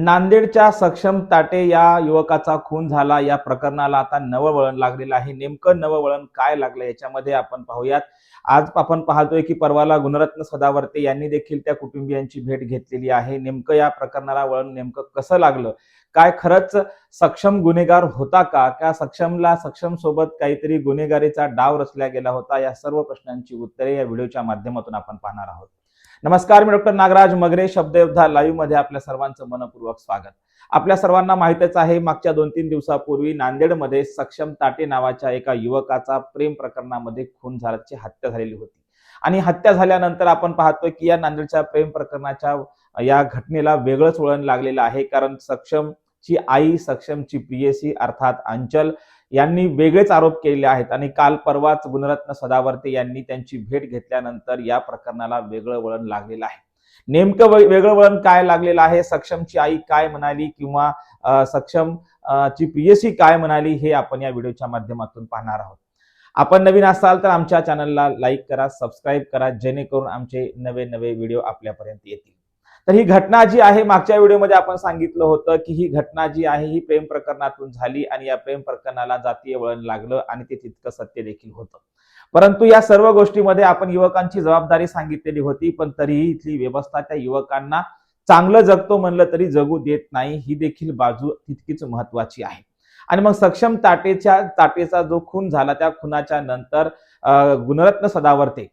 नांदेडच्या सक्षम ताटे या युवकाचा खून झाला. या प्रकरणाला आता नवं वळण लागलेलं आहे. नेमकं नवं वळण काय लागलं याच्यामध्ये आपण पाहूयात. आज आपण पाहतोय की परवाला गुणरत्न सदावर्ते यांनी देखील त्या कुटुंबियांची भेट घेतलेली आहे. नेमकं या प्रकरणाला वळण नेमकं कसं लागलं, काय खरंच सक्षम गुन्हेगार होता का सक्षमला सक्षम सोबत काहीतरी गुन्हेगारीचा डाव रचला गेला होता, या सर्व प्रश्नांची उत्तरे या व्हिडिओच्या माध्यमातून आपण पाहणार आहोत. नमस्कार, मी डॉक्टर नागराज मगरे, शब्दयोद्धा लाईव्ह मध्ये आपल्या सर्वांचं मनपूर्वक स्वागत. आपल्या सर्वांना माहितच आहे, मागच्या 2-3 दिवसापूर्वी नांदेडमध्ये सक्षम ताटे नावाच्या एका युवकाचा प्रेम प्रकरणामध्ये खून झाल्याची हत्या झालेली होती. आणि हत्या झाल्यानंतर आपण पाहतोय की या नांदेडच्या प्रेम प्रकरणाच्या या घटनेला वेगळंच वळण लागलेलं आहे. कारण सक्षमची आई, सक्षमची प्रियसी अर्थात अंचल यांनी वेगळेच आरोप केलेले आहेत. आणि काल परवाच गुणरत्न सदावर्ते यांनी त्यांची भेट घेतल्यानंतर या प्रकरणाला वेगळं वळण लागलेलं आहे. नेमकं वेगळं वळण काय लागलेलं आहे, सक्षमची आई काय म्हणाली किंवा सक्षम ची प्रियसी काय म्हणाली, हे आपण या व्हिडिओच्या माध्यमातून पाहणार आहोत. आपण नवीन असाल तर आमच्या चॅनलला लाईक करा, सबस्क्राईब करा, जेणेकरून आमचे नवे नवे व्हिडिओ आपल्यापर्यंत येतील. तर ही घटना जी आहे, मागच्या व्हिडिओमध्ये आपण सांगितलं होतं की ही घटना जी आहे ही प्रेम प्रकरणातून झाली आणि या प्रेम प्रकरणाला जातीय वळण लागलं आणि ते तितकं सत्य देखील होतं. परंतु या सर्व गोष्टीमध्ये आपण युवकांची जबाबदारी सांगितलेली होती, पण तरीही इथली व्यवस्था त्या युवकांना चांगलं जगतो म्हणलं तरी जगू देत नाही, ही देखील बाजू तितकीच महत्वाची आहे. आणि मग सक्षम ताटेचा जो खून झाला, त्या खुनाच्या नंतर गुणरत्न सदावर्ते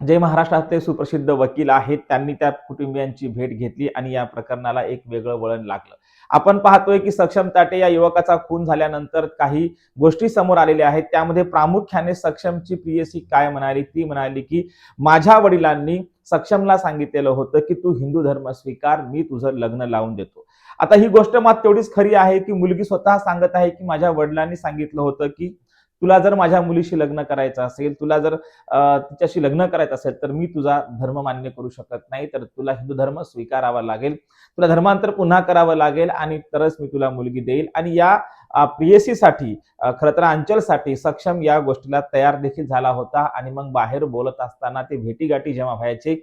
जे महाराष्ट्रातले सुप्रसिद्ध वकील आहेत, त्यांनी त्या कुटुंबियांची भेट घेतली आणि या प्रकरणाला एक वेगळं वळण लागलं. आपण पाहतोय की सक्षम ताटे या युवकाचा खून झाल्यानंतर काही गोष्टी समोर आलेल्या आहेत. त्यामध्ये प्रामुख्याने सक्षमची प्रियसी काय म्हणाली, ती म्हणाली की माझ्या वडिलांनी सक्षमला सांगितलेलं होतं की तू हिंदू धर्म स्वीकार, मी तुझं लग्न लावून देतो. आता ही गोष्ट मात्र तेवढीच खरी आहे की मुलगी स्वतः सांगत आहे की माझ्या वडिलांनी सांगितलं होतं की तुला जर माझ्या मुलीशी लग्न करायचं असेल, तुला जर तिच्याशी लग्न करायचं असेल तर मी तुझा धर्म मान्य करू शकत नाही, तर तुला हिंदू धर्म स्वीकारावा लागेल, तुला धर्मांतर पुन्हा करावं लागेल आणि तरच मी तुला मुलगी देईल. आणि या प्रियसीसाठी खरं तर अंचलसाठी सक्षम या गोष्टीला तयार देखील झाला होता. आणि मग बाहेर बोलत असताना ते भेटीगाठी जेव्हा व्हायचे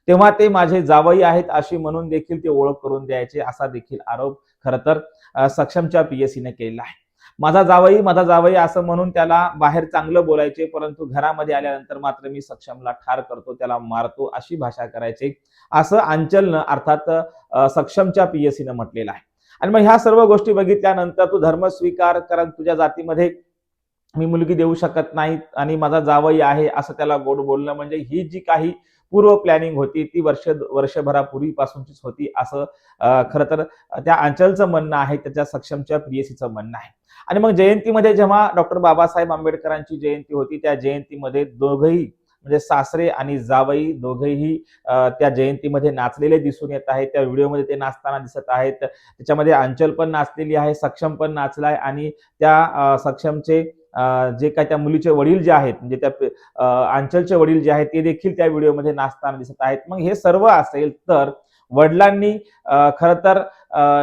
तेव्हा ते माझे जावई आहेत अशी म्हणून देखील ते ओळख करून द्यायचे, असा देखील आरोप खरं तर सक्षमच्या प्रियसीने केलेला आहे. माझा जावई असं म्हणून त्याला बाहेर चांगलं बोलायचे, परंतु घरामध्ये आल्यानंतर मात्र मी सक्षमला ठार करतो, त्याला मारतो, अशी भाषा करायचे, असं अंचलनं अर्थात सक्षमच्या प्रियसीनं म्हटलेलं आहे. आणि मग ह्या सर्व गोष्टी बघितल्यानंतर तू धर्म स्वीकार, कारण तुझ्या जातीमध्ये मी मुलगी देऊ शकत नाही आणि माझा जावई आहे असं त्याला गोड बोलणं, म्हणजे ही जी काही पूर्व प्लॅनिंग होती ती वर्षभरापूर्वीपासूनचीच होती, असं खरं तर त्या अंचलचं म्हणणं आहे, त्याच्या सक्षमच्या प्रियसीचं म्हणणं आहे. आणि मग जयंतीमध्ये जेव्हा डॉक्टर बाबासाहेब आंबेडकरांची जयंती होती, त्या जयंतीमध्ये दोघंही म्हणजे सासरे आणि जावई दोघेही त्या जयंतीमध्ये नाचलेले दिसून येत आहेत. त्या व्हिडिओमध्ये ते नाचताना दिसत आहेत. त्याच्यामध्ये अंचल पण नाचलेली आहे, सक्षम पण नाचलाय आणि त्या सक्षमचे जे काय त्या मुलीचे वडील जे आहेत, म्हणजे त्या अंचलचे वडील जे आहेत ते देखील त्या व्हिडिओमध्ये नाचताना दिसत आहेत. मग हे सर्व असेल तर वडिलांनी खरं तर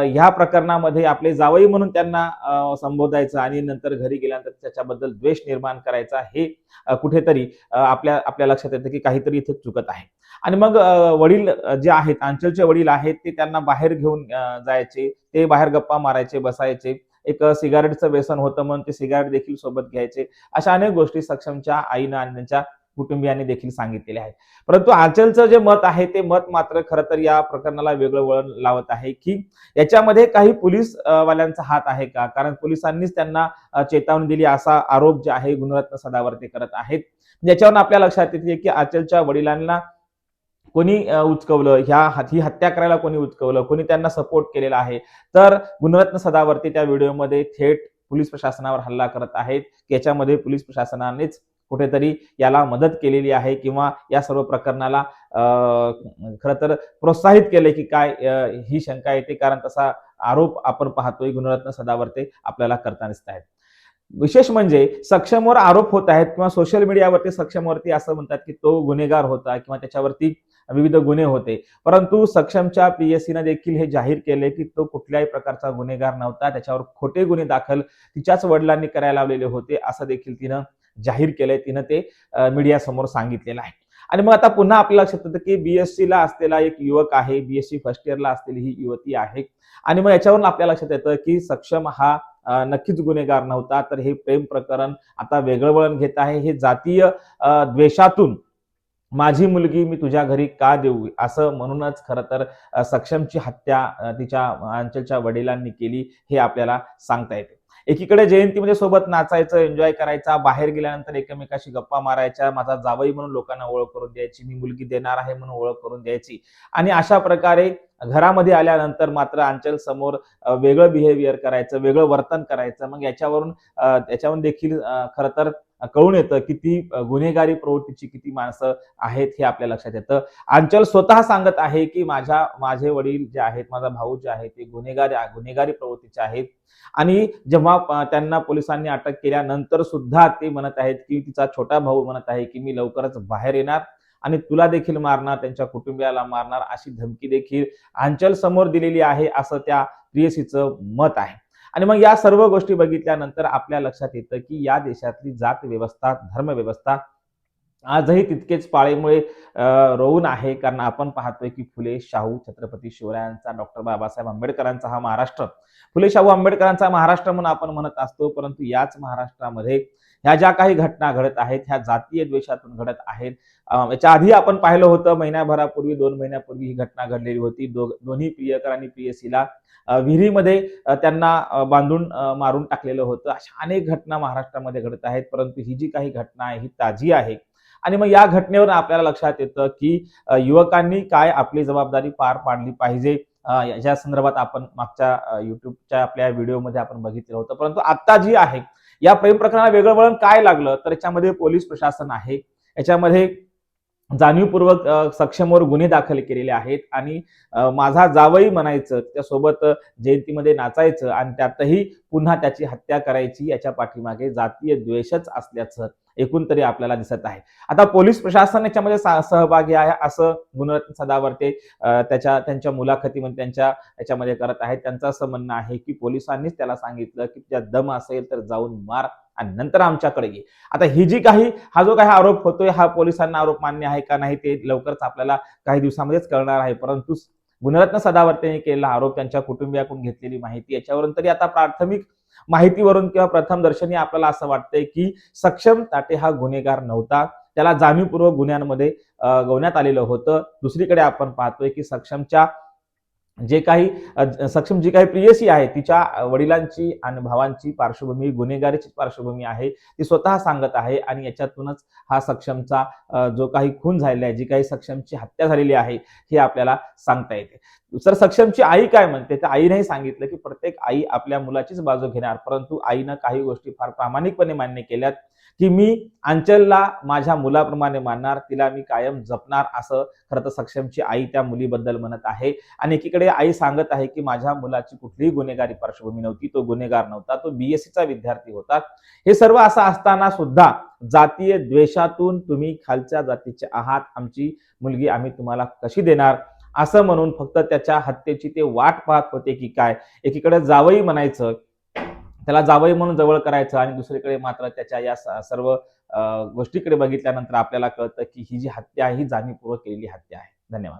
ह्या प्रकरणामध्ये आपले जावई म्हणून त्यांना संबोधायचं आणि नंतर घरी गेल्यानंतर त्याच्याबद्दल द्वेष निर्माण करायचा, हे कुठेतरी आपल्या लक्षात येतं की काहीतरी इथे चुकत आहे. आणि मग वडील जे आहेत, अंचलचे वडील आहेत, ते त्यांना बाहेर घेऊन जायचे, ते बाहेर गप्पा मारायचे, बसायचे, एक सिगारेटचं व्यसन होतं म्हणून ते सिगारेट देखील सोबत घ्यायचे. अशा अनेक गोष्टी सक्षमच्या आईनं आणि त्यांच्या कुटुंबियांनी देखील सांगितलेले आहेत. परंतु अंचलचं जे मत आहे ते मत मात्र खरं तर या प्रकरणाला वेगळं वळण लावत आहे की याच्यामध्ये काही पोलीस वाल्यांचा हात आहे का, कारण पोलिसांनीच त्यांना चेतावणी दिली, असा आरोप जे आहे गुणरत्न सदावर्ते करत आहेत. याच्यावरून आपल्या लक्षात येते की अंचलच्या वडिलांना कोणी उचकवलं, ही हत्या करायला कोणी उचकवलं, कोणी त्यांना सपोर्ट केलेला आहे. तर गुणरत्न सदावर्ते त्या व्हिडिओमध्ये थेट पोलीस प्रशासनावर हल्ला करत आहेत. याच्यामध्ये पोलीस प्रशासनानेच कुठेतरी याला मदत केलेली आहे किंवा या सर्व प्रकरणाला खरं तर प्रोत्साहित केले की काय, ही शंका येते. कारण तसा आरोप आपण पाहतोय गुणरत्न सदावर्ते आपल्याला करताना दिसत आहेत. विशेष म्हणजे सक्षमवर आरोप होत आहेत किंवा सोशल मीडियावरती सक्षमवरती असं म्हणतात की तो गुन्हेगार होता किंवा त्याच्यावरती विविध गुन्हे होते, परंतु सक्षमच्या पीएससीने देखील हे जाहीर केले की तो कुठल्याही प्रकारचा गुन्हेगार नव्हता, त्याच्यावर खोटे गुन्हे दाखल तिच्याच वडिलांनी करायला लावलेले होते, असं देखील तिनं जाहीर केलंय, तिनं ते मीडिया समोर सांगितलेलं आहे. आणि मग आता पुन्हा आपल्याला लक्षात येतं की बीएससी ला असलेला एक युवक आहे, बीएससी फर्स्ट इयरला असलेली ही युवती आहे. आणि मग याच्यावरून आपल्याला लक्षात येतं की सक्षम हा नक्कीच गुन्हेगार नव्हता. तर हे प्रेम प्रकरण आता वेगळं वळण घेत आहे. हे जातीय द्वेषातून माझी मुलगी मी तुझ्या घरी का देऊ असं म्हणूनच खरं तर सक्षमची हत्या तिच्या अंचलच्या वडिलांनी केली हे आपल्याला सांगता येते. एकीकडे जयंतीमध्ये सोबत नाचायचं, एन्जॉय करायचा, बाहेर गेल्यानंतर एकमेकाशी गप्पा मारायच्या, माझा जावई म्हणून लोकांना ओळख करून द्यायची, मी मुलगी देणार आहे म्हणून ओळख करून द्यायची. आणि अशा प्रकारे घरामध्ये आल्यानंतर मात्र अंचल समोर वेगळं बिहेवियर करायचं, वेगळं वर्तन करायचं. मग याच्यावरून देखील खरं तर कळून येतं की ती गुन्हेगारी प्रवृत्तीची किती माणसं आहेत हे आपल्या लक्षात येतं. अंचल स्वतः सांगत आहे की माझे वडील जे आहेत, माझा भाऊ जे आहे ते गुन्हेगारी प्रवृत्तीचे आहेत. आणि जेव्हा त्यांना पोलिसांनी अटक केल्यानंतर सुद्धा ते म्हणत आहेत की तिचा छोटा भाऊ म्हणत आहे की मी लवकरच बाहेर येणार आणि तुला देखील मारणार, त्यांच्या कुटुंबियाला मारणार अशी धमकी देखील अंचल समोर दिलेली आहे असं त्या प्रियसीचं मत आहे. आणि मग या सर्व गोष्टी बघितल्यानंतर आपल्या लक्षात येतं की या देशातली जात व्यवस्था, धर्म व्यवस्था आजही तितकेच पाळेमुळे रोवून आहे. कारण आपण पाहतोय की फुले, शाहू, छत्रपती शिवरायांचा, डॉक्टर बाबासाहेब आंबेडकरांचा हा महाराष्ट्र, फुले शाहू आंबेडकरांचा महाराष्ट्र म्हणून आपण म्हणत असतो. परंतु याच महाराष्ट्रामध्ये ह्या ज्या काही घटना घडत आहेत ह्या जातीय द्वेषातून घडत आहेत. याच्या आधी आपण पाहिलं होतं महिन्याभरापूर्वी, 2 महिन्यापूर्वी ही घटना घडलेली होती. दोन्ही प्रियकर आणि प्रियसीला विहिरीमध्ये त्यांना बांधून मारून टाकलेलं होतं. अशा अनेक घटना महाराष्ट्रामध्ये घडत आहेत. परंतु ही जी काही घटना आहे ही ताजी आहे. आणि मग या घटनेवर आपल्याला लक्षात येतं की युवकांनी काय आपली जबाबदारी पार पाडली पाहिजे. याच्या संदर्भात आपण मागच्या युट्यूबच्या आपल्या व्हिडिओमध्ये आपण बघितलं होतं. परंतु आता जी आहे या प्रेम प्रकरणाला वेगळं वळण काय लागलं तर याच्यामध्ये पोलीस प्रशासन आहे, याच्यामध्ये जाणीवपूर्वक सक्षमवर गुन्हे दाखल केलेले आहेत. आणि माझा जावई म्हणायचं, त्यासोबत जयंतीमध्ये नाचायचं आणि त्यातही पुन्हा त्याची हत्या करायची, याच्या पाठीमागे जातीय द्वेषच असल्याचं एकूण तरी आपल्याला दिसत आहे. आता पोलीस प्रशासन याच्यामध्ये सहभागी आहे असं गुणरत्न सदावर्ते त्यांच्या मुलाखतीमध्ये त्यांच्या याच्यामध्ये करत आहेत. त्यांचं असं म्हणणं आहे की पोलिसांनीच त्याला सांगितलं की तुझ्या दम असेल तर जाऊन मार आणि नंतर आमच्याकडे ये. आता हा जो काही आरोप होतोय हा पोलिसांना आरोप मान्य आहे का नाही ते लवकरच आपल्याला काही दिवसामध्येच कळणार आहे. परंतु गुणरत्न सदावर्तेने केलेला आरोप, त्यांच्या कुटुंबियाकडून घेतलेली माहिती, याच्यावरून तरी आता प्राथमिक माहितीवरून किंवा प्रथमदर्शनी आपल्याला असं वाटतंय की सक्षम ताटे हा गुन्हेगार नव्हता. त्याला जाणीवपूर्वक गुन्ह्यांमध्ये गवण्यात आलेलं होतं. दुसरीकडे आपण पाहतोय की सक्षम जी काही प्रियसी आहे तिच्या वडिलांची आणि भावांची पार्श्वभूमी गुन्हेगारीची पार्श्वभूमी आहे ती स्वतः सांगत आहे. आणि याच्यातूनच हा सक्षमचा जो काही खून झालेला आहे, जी काही सक्षमची हत्या झालेली आहे हे आपल्याला सांगता येते. सर, सक्षमची आई काय म्हणते तर आईनेही सांगितलं की प्रत्येक आई आपल्या मुलाचीच बाजू घेणार. परंतु आईनं काही गोष्टी फार प्रामाणिकपणे मान्य केल्यात की मी अंचलला माझ्या मुलाप्रमाणे मानणार, तिला मी कायम जपणार असं खरं तर सक्षमची आई त्या मुलीबद्दल म्हणत आहे. आणि एकीकडे आई सांगत आहे की माझ्या मुलाची कुठलीही गुन्हेगारी पार्श्वभूमी नव्हती, तो गुन्हेगार नव्हता, तो बीएससीचा विद्यार्थी होता. हे सर्व असं असताना सुद्धा जातीय द्वेषातून तुम्ही खालच्या जातीचे आहात, आमची मुलगी आम्ही तुम्हाला कशी देणार असं म्हणून फक्त त्याच्या हत्येची ते वाट पाहत होते की काय. एकीकडे जावई म्हणायचं, त्याला जावई म्हणून जवळ करायचं आणि दुसरीकडे मात्र त्याच्या या सर्व गोष्टीकडे बघितल्यानंतर आपल्याला कळतं की ही जी हत्या आहे ही जाणीवपूर्वक केलेली हत्या आहे. धन्यवाद.